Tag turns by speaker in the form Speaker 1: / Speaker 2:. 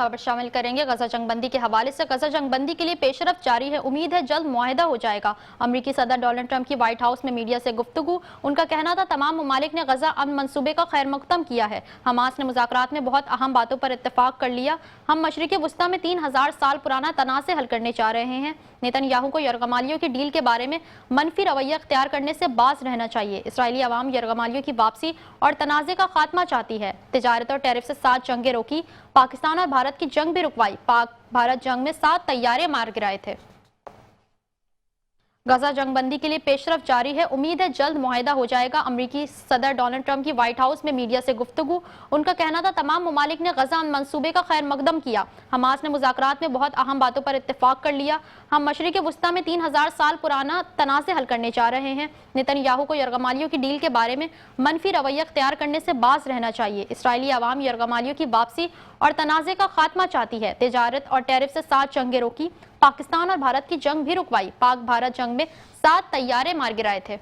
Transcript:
Speaker 1: خبر شامل کریں گے غزہ جنگ بندی کے حوالے سے۔ غزہ جنگ بندی کے لیے پیشرفت جاری ہے، امید ہے جلد معاہدہ ہو جائے گا۔ امریکی صدر ڈونلڈ ٹرمپ کی وائٹ ہاؤس میں میڈیا سے گفتگو، ان کا کہنا تھا تمام ممالک نے غزہ امن منصوبے کا خیر مقدم کیا ہے۔ حماس نے مذاکرات میں بہت اہم باتوں پر اتفاق کر لیا۔ ہم مشرق وسطی میں 3000 سال پرانا تنازع حل کرنے چاہ رہے ہیں۔ نیتن یاہو کو یرغمالیوں کی ڈیل کے بارے میں منفی رویہ اختیار کرنے سے باز رہنا چاہیے۔ اسرائیلی عوام یرغمالیوں کی واپسی اور تنازع کا خاتمہ چاہتی ہے۔ تجارت اور ٹیرف سے 7 جنگیں روکی، پاکستان اور بھارت کی جنگ بھی رکوائی۔ پاک بھارت جنگ میں 7 طیارے مار گرائے تھے۔ غزہ جنگ بندی کے لیے پیشرفت جاری ہے، امید ہے جلد معاہدہ ہو جائے گا۔ امریکی صدر ڈونلڈ ٹرمپ کی وائٹ ہاؤس میں میڈیا سے گفتگو، ان کا کہنا تھا تمام ممالک نے غزہ امن منصوبے کا خیر مقدم کیا۔ حماس نے مذاکرات میں بہت اہم باتوں پر اتفاق کر لیا۔ ہم مشرق وسطی میں 3000 سال پرانا تنازع حل کرنے چاہ رہے ہیں۔ نیتن یاہو کو یرغمالیوں کی ڈیل کے بارے میں منفی رویہ اختیار کرنے سے باز رہنا چاہیے۔ اسرائیلی عوام یرغمالیوں کی واپسی اور تنازع کا خاتمہ چاہتی ہے۔ تجارت اور ٹیرف سے 7 جنگیں روکی، پاکستان اور بھارت کی جنگ بھی رکوائی۔ پاک بھارت جنگ میں 7 طیارے مار گرائے تھے۔